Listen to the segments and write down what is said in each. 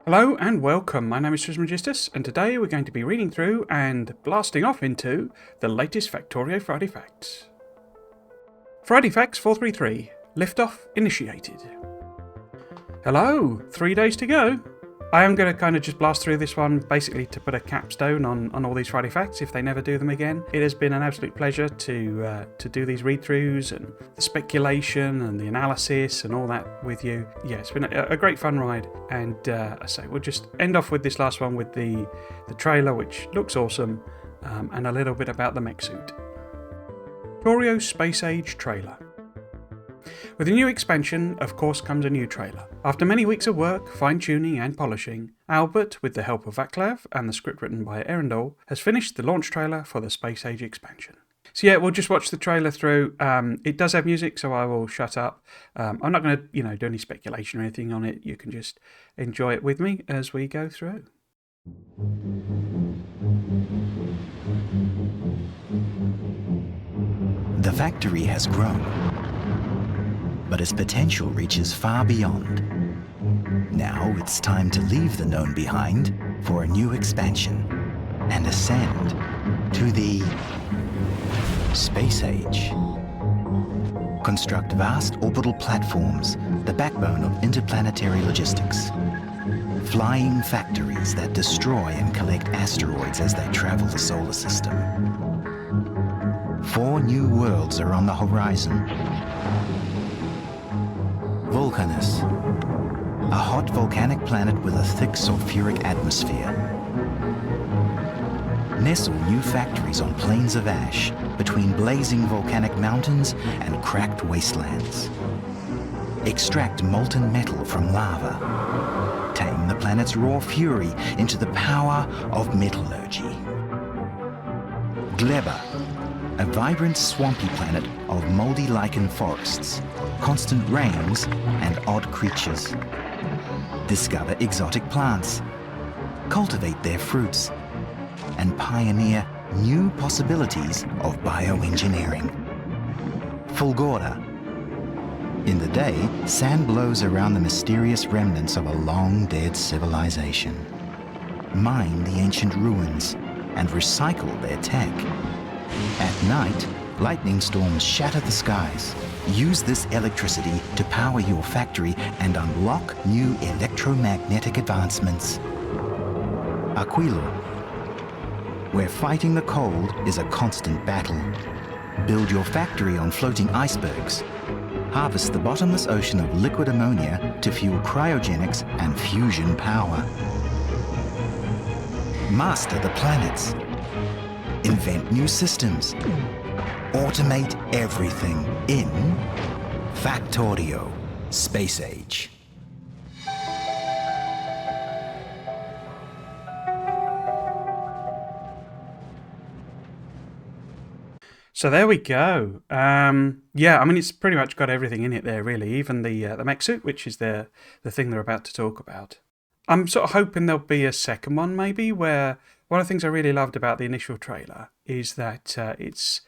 Hello and welcome, my name is Trismegistus, and today we're going to be reading through and blasting off into the latest Factorio Friday Facts. Friday Facts 433, Liftoff Initiated. Hello, 3 days to go. I am going to kind of just blast through this one basically to put a capstone on all these Friday Facts if they never do them again. It has been an absolute pleasure to do these read-throughs and the speculation and the analysis and all that with you. Yeah, it's been a great fun ride, and I say we'll just end off with this last one with the trailer, which looks awesome, and a little bit about the mech suit. Factorio Space Age trailer. With a new expansion, of course, comes a new trailer. After many weeks of work, fine-tuning and polishing, Albert, with the help of Vaclav and the script written by Erendel, has finished the launch trailer for the Space Age expansion. So yeah, we'll just watch the trailer through. It does have music, so I will shut up. I'm not going to, do any speculation or anything on it. You can just enjoy it with me as we go through. The factory has grown, but its potential reaches far beyond. Now it's time to leave the known behind for a new expansion and ascend to the Space Age. Construct vast orbital platforms, the backbone of interplanetary logistics. Flying factories that destroy and collect asteroids as they travel the solar system. 4 new worlds are on the horizon. Vulcanus, a hot volcanic planet with a thick sulfuric atmosphere. Nestle new factories on plains of ash between blazing volcanic mountains and cracked wastelands. Extract molten metal from lava. Tame the planet's raw fury into the power of metallurgy. Gleba, a vibrant swampy planet of moldy lichen forests, constant rains and odd creatures. Discover exotic plants, cultivate their fruits, and pioneer new possibilities of bioengineering. Fulgora. In the day, sand blows around the mysterious remnants of a long-dead civilization. Mine the ancient ruins and recycle their tech. At night, lightning storms shatter the skies. Use this electricity to power your factory and unlock new electromagnetic advancements. Aquilo, where fighting the cold is a constant battle. Build your factory on floating icebergs. Harvest the bottomless ocean of liquid ammonia to fuel cryogenics and fusion power. Master the planets. Invent new systems. Automate everything in Factorio Space Age. So there we go. Yeah, I mean, it's pretty much got everything in it there, really. Even the mech suit, which is the thing they're about to talk about. I'm sort of hoping there'll be a second one, maybe, where one of the things I really loved about the initial trailer is that it's,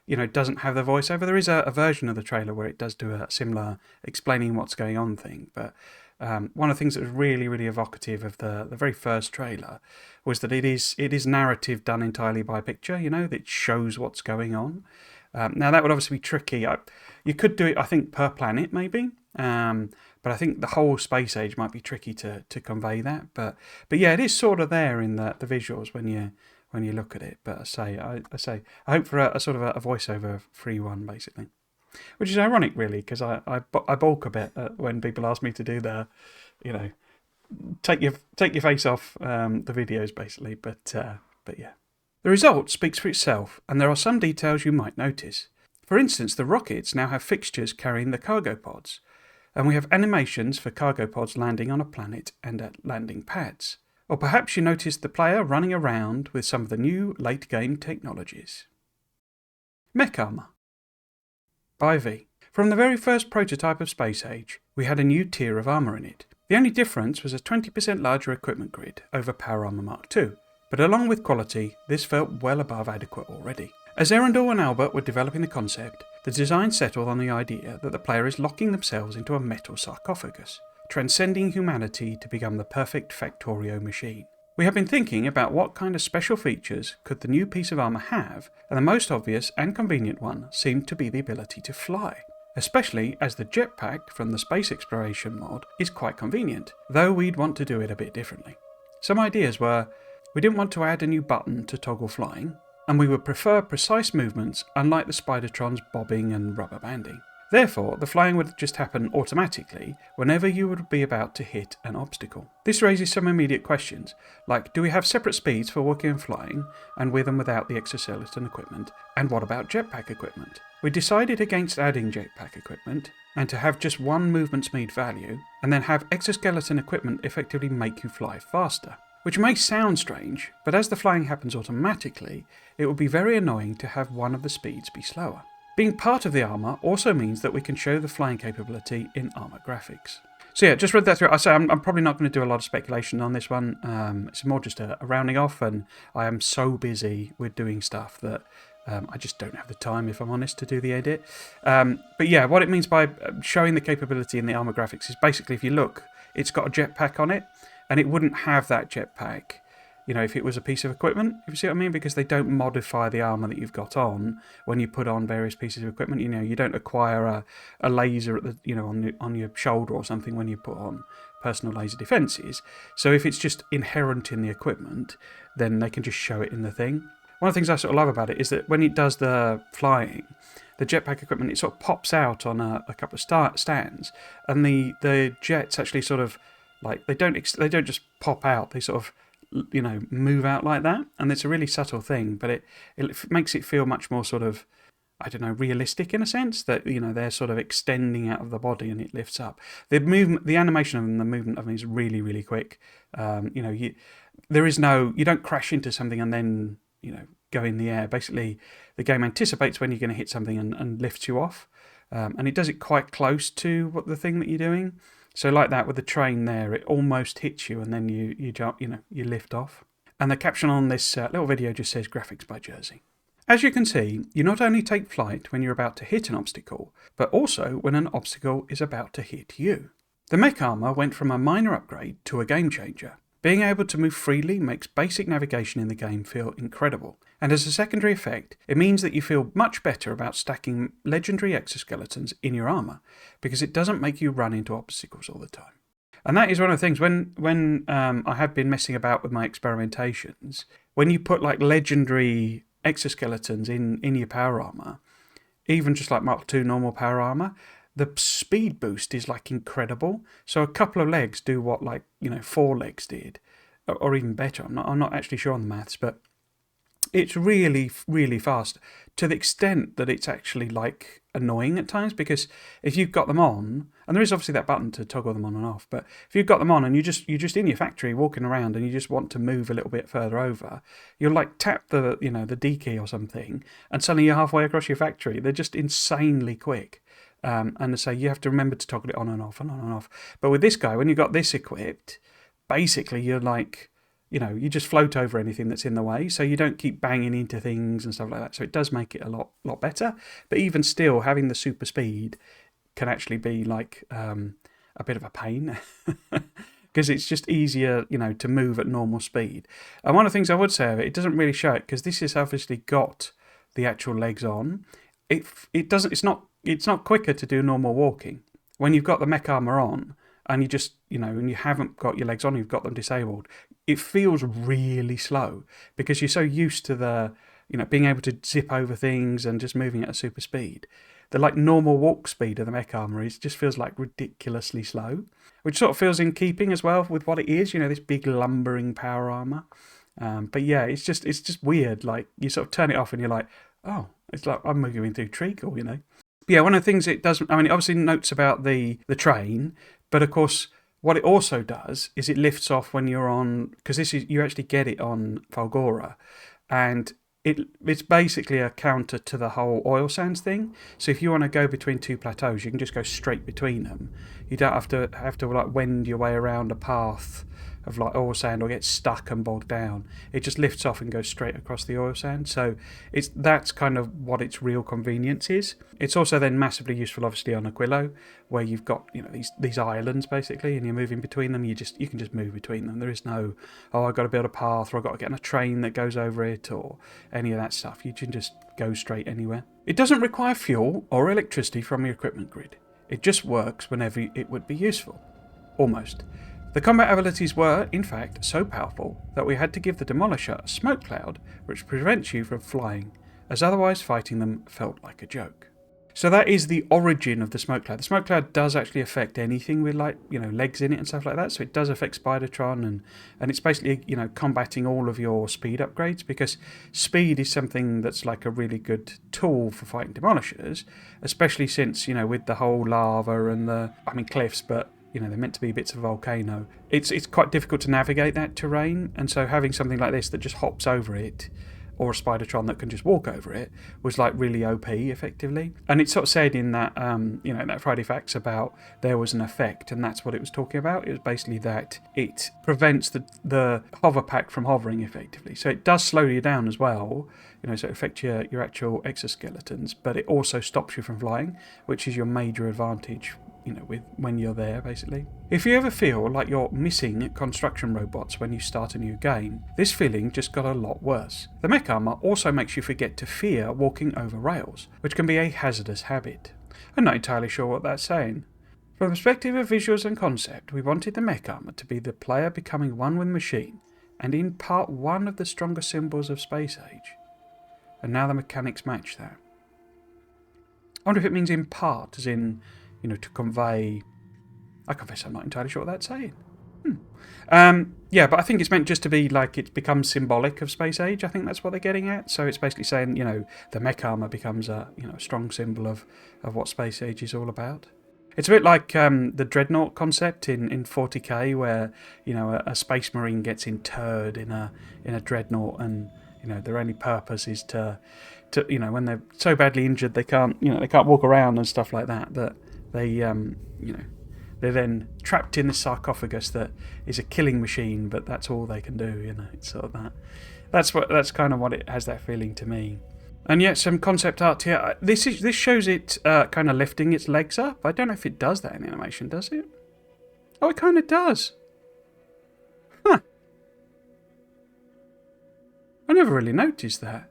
doesn't have the voiceover. There is a version of the trailer where it does do a similar explaining what's going on thing, but one of the things that was really, really evocative of the very first trailer was that it is narrative done entirely by picture, that shows what's going on. Now, that would obviously be tricky. You could do it, I think, per planet, maybe. But I think the whole space age might be tricky to convey that. But yeah, it is sort of there in the visuals when you look at it. But I hope for a sort of a voiceover free one, basically. Which is ironic, really, because I balk a bit when people ask me to do the, take your face off the videos, basically. But yeah. The result speaks for itself, and there are some details you might notice. For instance, the rockets now have fixtures carrying the cargo pods, and we have animations for cargo pods landing on a planet and at landing pads. Or perhaps you noticed the player running around with some of the new late-game technologies. Mech Armour by V. From the very first prototype of Space Age, we had a new tier of armour in it. The only difference was a 20% larger equipment grid over Power Armour Mark II, but along with quality, this felt well above adequate already. As Erendel and Albert were developing the concept, the design settled on the idea that the player is locking themselves into a metal sarcophagus. transcending humanity to become the perfect Factorio machine. We have been thinking about what kind of special features could the new piece of armour have, and the most obvious and convenient one seemed to be the ability to fly. Especially as the jetpack from the space exploration mod is quite convenient, though we'd want to do it a bit differently. Some ideas were, we didn't want to add a new button to toggle flying, and we would prefer precise movements unlike the Spidertron's bobbing and rubber banding. Therefore, the flying would just happen automatically whenever you would be about to hit an obstacle. This raises some immediate questions, like do we have separate speeds for walking and flying, and with and without the exoskeleton equipment, and what about jetpack equipment? We decided against adding jetpack equipment, and to have just one movement speed value, and then have exoskeleton equipment effectively make you fly faster. Which may sound strange, but as the flying happens automatically, it would be very annoying to have one of the speeds be slower. Being part of the armour also means that we can show the flying capability in armour graphics. So yeah, just read that through. I say I'm probably not going to do a lot of speculation on this one. It's more just a rounding off, and I am so busy with doing stuff that I just don't have the time, if I'm honest, to do the edit. But yeah, what it means by showing the capability in the armour graphics is basically, if you look, it's got a jetpack on it, and it wouldn't have that jetpack, if it was a piece of equipment, if you see what I mean, because they don't modify the armour that you've got on when you put on various pieces of equipment. You don't acquire a laser at the, on your shoulder or something when you put on personal laser defences. So if it's just inherent in the equipment, then they can just show it in the thing. One of the things I sort of love about it is that when it does the flying, the jetpack equipment, it sort of pops out on a couple of stands, and the jets actually sort of, like, they don't just pop out, they sort of move out like that, and it's a really subtle thing, but it makes it feel much more sort of, I don't know, realistic in a sense that they're sort of extending out of the body and it lifts up. The movement, the animation of them, the movement of them is really, really quick. You don't crash into something and then go in the air. Basically, the game anticipates when you're going to hit something and lifts you off, and it does it quite close to what the thing that you're doing. So like that with the train there, it almost hits you and then you jump, you lift off. And the caption on this little video just says graphics by Jersey. As you can see, you not only take flight when you're about to hit an obstacle, but also when an obstacle is about to hit you. The Mech Armour went from a minor upgrade to a game changer. Being able to move freely makes basic navigation in the game feel incredible, and as a secondary effect, it means that you feel much better about stacking legendary exoskeletons in your armour, because it doesn't make you run into obstacles all the time. And that is one of the things, when I have been messing about with my experimentations, when you put like legendary exoskeletons in your power armour, even just like Mark II normal power armour, the speed boost is like incredible. So a couple of legs do what 4 legs did, or even better. I'm not actually sure on the maths, but it's really, really fast to the extent that it's actually like annoying at times, because if you've got them on, and there is obviously that button to toggle them on and off, but if you've got them on and you're just in your factory walking around and you just want to move a little bit further over, you'll like tap the D key or something, and suddenly you're halfway across your factory. They're just insanely quick. And so you have to remember to toggle it on and off and on and off. But with this guy, when you've got this equipped, basically you're like, you just float over anything that's in the way, so you don't keep banging into things and stuff like that. So it does make it a lot better. But even still, having the super speed can actually be like a bit of a pain because it's just easier, to move at normal speed. And one of the things I would say of it doesn't really show it because this has obviously got the actual legs on. It's not quicker to do normal walking when you've got the Mech Armour on and you just and you haven't got your legs on, you've got them disabled. It feels really slow because you're so used to the being able to zip over things and just moving at a super speed. The like normal walk speed of the Mech Armour just feels like ridiculously slow, which sort of feels in keeping as well with what it is. This big lumbering power armour. But yeah, it's just weird. Like you sort of turn it off and you're like, oh, it's like I'm moving through treacle, But yeah, one of the things it does, it obviously notes about the train, but of course, what it also does is it lifts off when you're on, because you actually get it on Falgora, and it's basically a counter to the whole oil sands thing. So if you want to go between two plateaus, you can just go straight between them. You don't have to like wend your way around a path like oil sand or gets stuck and bogged down, it just lifts off and goes straight across the oil sand. So that's kind of what its real convenience is. It's also then massively useful, obviously, on Aquilo, where you've got these islands basically, and you're moving between them. You can just move between them. There is no I've got to build a path, or I've got to get on a train that goes over it, or any of that stuff. You can just go straight anywhere. It doesn't require fuel or electricity from your equipment grid. It just works whenever it would be useful. Almost. The combat abilities were, in fact, so powerful that we had to give the Demolisher a smoke cloud which prevents you from flying, as otherwise fighting them felt like a joke. So that is the origin of the smoke cloud. The smoke cloud does actually affect anything with legs in it and stuff like that. So it does affect Spidertron, and it's basically combating all of your speed upgrades, because speed is something that's like a really good tool for fighting Demolishers, especially since with the whole lava and cliffs, but they're meant to be bits of volcano. It's quite difficult to navigate that terrain, and so having something like this that just hops over it, or a Spidertron that can just walk over it, was like really OP effectively. And it's sort of said in that that Friday Facts about there was an effect, and that's what it was talking about. It was basically that it prevents the hover pack from hovering effectively. So it does slow you down as well, so it affects your actual exoskeletons, but it also stops you from flying, which is your major advantage when you're there, basically. If you ever feel like you're missing construction robots when you start a new game, this feeling just got a lot worse. The Mech Armour also makes you forget to fear walking over rails, which can be a hazardous habit. I'm not entirely sure what that's saying. From the perspective of visuals and concept, we wanted the Mech Armour to be the player becoming one with machine, and in part one of the stronger symbols of Space Age. And now the mechanics match that. I wonder if it means in part, as in to convey. I confess I'm not entirely sure what that's saying. But I think it's meant just to be like it becomes symbolic of Space Age. I think that's what they're getting at. So it's basically saying, the Mech Armour becomes a strong symbol of what Space Age is all about. It's a bit like the Dreadnought concept in 40k, where a Space Marine gets interred in a Dreadnought, and their only purpose is to when they're so badly injured they can't walk around and stuff like that, that they're then trapped in this sarcophagus that is a killing machine, but that's all they can do. It's sort of that. That's kind of what it has that feeling to me. And yet some concept art here. This shows it kind of lifting its legs up. I don't know if it does that in animation, does it? Oh, it kind of does. Huh. I never really noticed that.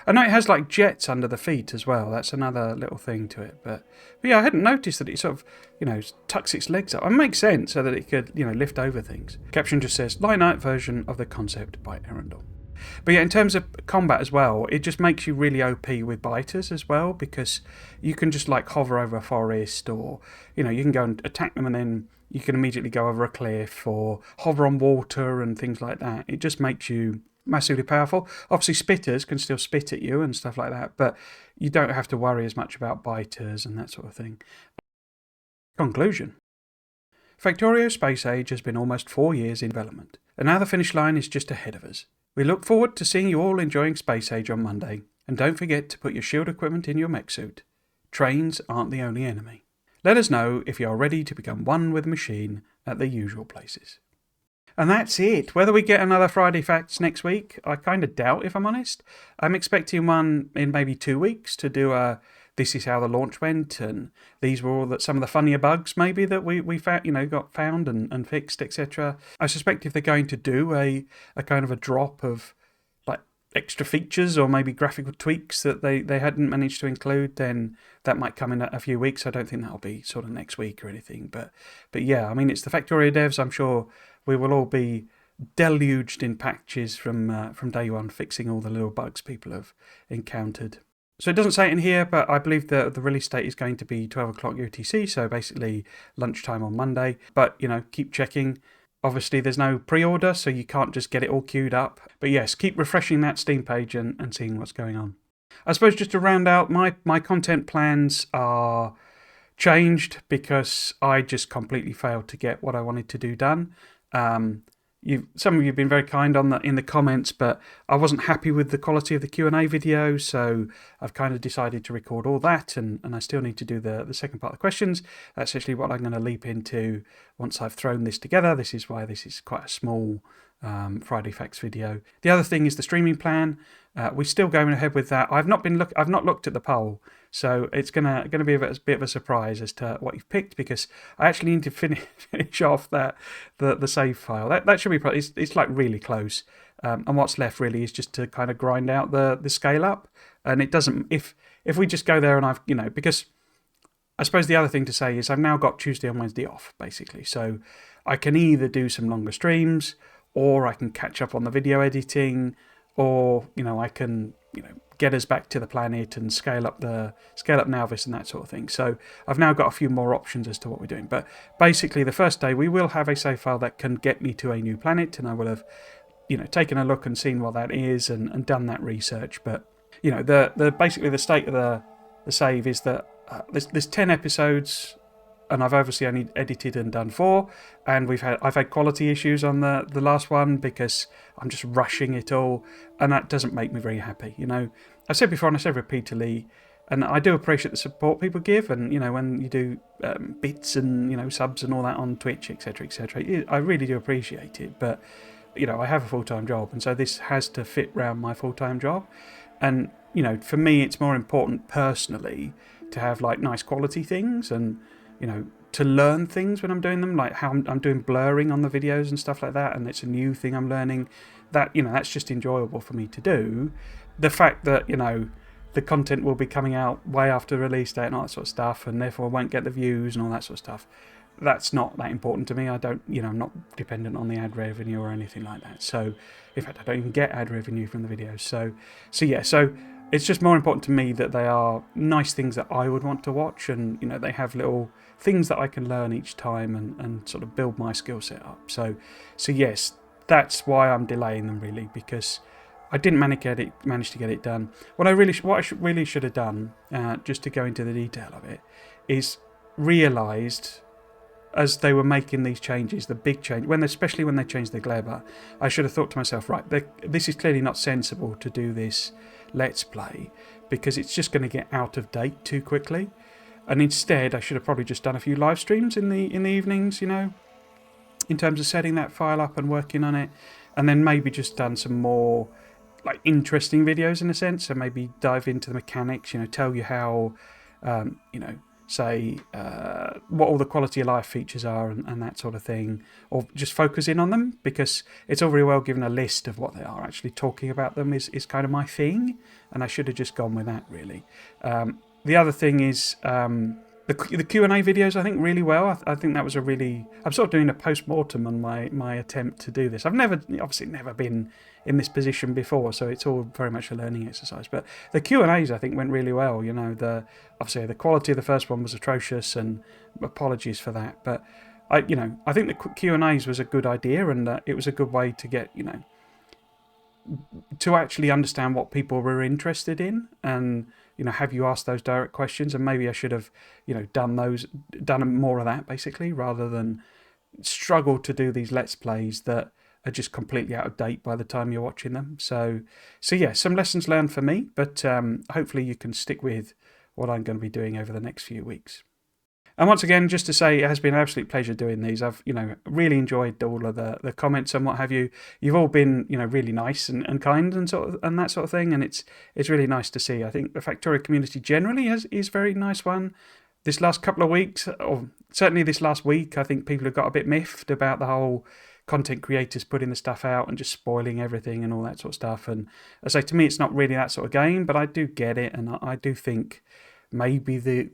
I know it has like jets under the feet as well. That's another little thing to it. But yeah, I hadn't noticed that it sort of, tucks its legs up. It makes sense so that it could, lift over things. Caption just says, line art version of the concept by Arundel. But yeah, in terms of combat as well, it just makes you really OP with biters as well, because you can just like hover over a forest, or, you can go and attack them, and then you can immediately go over a cliff, or hover on water and things like that. It just makes you massively powerful. Obviously spitters can still spit at you and stuff like that, but you don't have to worry as much about biters and that sort of thing. Conclusion. Factorio Space Age has been almost 4 years in development, and now the finish line is just ahead of us. We look forward to seeing you all enjoying Space Age on Monday, and don't forget to put your shield equipment in your mech suit. Trains aren't the only enemy. Let us know if you are ready to become one with the machine at the usual places. And that's it. Whether we get another Friday Facts next week, I kind of doubt, if I'm honest. I'm expecting one in maybe 2 weeks to do a this is how the launch went, and these were all some of the funnier bugs maybe that we found, got found and fixed, etc. I suspect if they're going to do a kind of a drop of like extra features or maybe graphical tweaks that they hadn't managed to include, then that might come in a few weeks. I don't think that'll be sort of next week or anything. But yeah, I mean, it's the Factorio devs. I'm sure we will all be deluged in patches from day one, fixing all the little bugs people have encountered. So it doesn't say it in here, but I believe the release date is going to be 12 o'clock UTC, so basically lunchtime on Monday. But, keep checking. Obviously, there's no pre-order, so you can't just get it all queued up. But yes, keep refreshing that Steam page and seeing what's going on. I suppose just to round out, my content plans are changed because I just completely failed to get what I wanted to do done. some of you have been very kind on that in the comments, but I wasn't happy with the quality of the Q&A video, so I've kind of decided to record all that, and I still need to do the second part of the questions. That's actually what I'm going to leap into once I've thrown this together. This is why this is quite a small Friday Facts video. The other thing is the streaming plan. We're still going ahead with that. I've not looked at the poll, so it's gonna be a bit of a surprise as to what you've picked, because I actually need to finish off the save file. That should be it's like really close, and what's left really is just to kind of grind out the scale up. And it doesn't, if we just go there and I've because I suppose the other thing to say is I've now got Tuesday and Wednesday off basically, so I can either do some longer streams, or I can catch up on the video editing, or I can get us back to the planet and scale up Nalvis and that sort of thing. So I've now got a few more options as to what we're doing. But basically, the first day we will have a save file that can get me to a new planet, and I will have taken a look and seen what that is and done that research. But basically the state of the save is that there's 10 episodes. And I've obviously only edited and done 4, and I've had quality issues on the last one because I'm just rushing it all, and that doesn't make me very happy. I've said before, and I said repeatedly, and I do appreciate the support people give, and when you do bits and subs and all that on Twitch, etc., etc., I really do appreciate it. But I have a full-time job, and so this has to fit around my full-time job, and for me, it's more important personally to have like nice quality things and to learn things when I'm doing them, like how I'm doing blurring on the videos and stuff like that, and it's a new thing I'm learning. That that's just enjoyable for me to do. The fact that the content will be coming out way after the release date and all that sort of stuff, and therefore I won't get the views and all that sort of stuff, that's not that important to me. I don't, I'm not dependent on the ad revenue or anything like that. So, in fact, I don't even get ad revenue from the videos. So it's just more important to me that they are nice things that I would want to watch, and they have little things that I can learn each time and sort of build my skill set up. So yes, that's why I'm delaying them really, because I didn't manage to get it done. What I really should have done, just to go into the detail of it, is realised as they were making these changes, the big change, especially when they changed the Gleber, I should have thought to myself, right, this is clearly not sensible to do this Let's Play, because it's just going to get out of date too quickly. And instead, I should have probably just done a few live streams in the evenings, in terms of setting that file up and working on it, and then maybe just done some more like interesting videos in a sense, so maybe dive into the mechanics, tell you how, say what all the quality of life features are and that sort of thing, or just focus in on them, because it's all very well giving a list of what they are. Actually talking about them is kind of my thing, and I should have just gone with that really. The other thing is the Q&A videos, I think, really well. I think that was I'm sort of doing a post-mortem on my attempt to do this. I've obviously never been in this position before, so it's all very much a learning exercise. But the Q&As, I think, went really well. Obviously the quality of the first one was atrocious, and apologies for that. But I think the Q&As was a good idea, and it was a good way to get, to actually understand what people were interested in, and have you asked those direct questions. And maybe I should have done more of that basically, rather than struggle to do these Let's Plays that are just completely out of date by the time you're watching them. So yeah, some lessons learned for me, but hopefully you can stick with what I'm going to be doing over the next few weeks. And once again, just to say, it has been an absolute pleasure doing these. I've, really enjoyed all of the comments and what have you. You've all been, really nice and kind and that sort of thing. And it's really nice to see. I think the Factorio community generally is a very nice one. This last couple of weeks, or certainly this last week, I think people have got a bit miffed about the whole content creators putting the stuff out and just spoiling everything and all that sort of stuff. And I say, to me, it's not really that sort of game, but I do get it, and I do think maybe the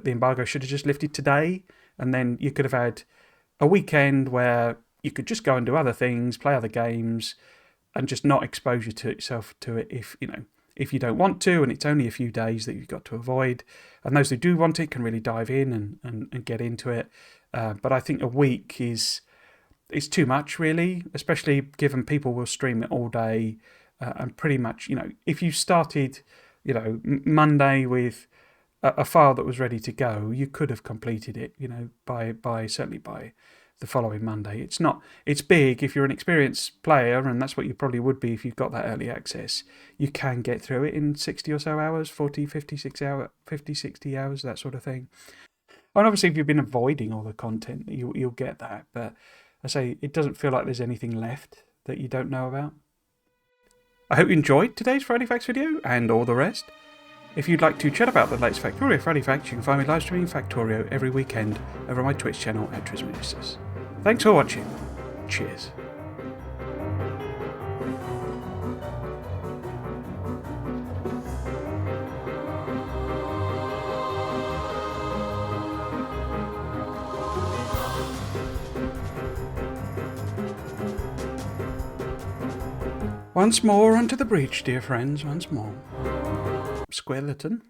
embargo should have just lifted today, and then you could have had a weekend where you could just go and do other things, play other games, and just not expose yourself to it if you don't want to, and it's only a few days that you've got to avoid. And those who do want it can really dive in and get into it. But I think a week is too much, really, especially given people will stream it all day, and pretty much, if you started, Monday with a file that was ready to go, you could have completed it, by certainly by the following Monday. It's big. If you're an experienced player, and that's what you probably would be if you've got that early access, you can get through it in 60 or so hours, 40, 50, 60 hours, that sort of thing. And obviously, if you've been avoiding all the content, you'll get that. But I say, it doesn't feel like there's anything left that you don't know about. I hope you enjoyed today's Friday Facts video and all the rest. If you'd like to chat about the latest Factorio Friday Facts, you can find me live streaming Factorio every weekend over on my Twitch channel at Trisministers. Thanks for watching. Cheers. Once more onto the breach, dear friends, once more. Squeleton.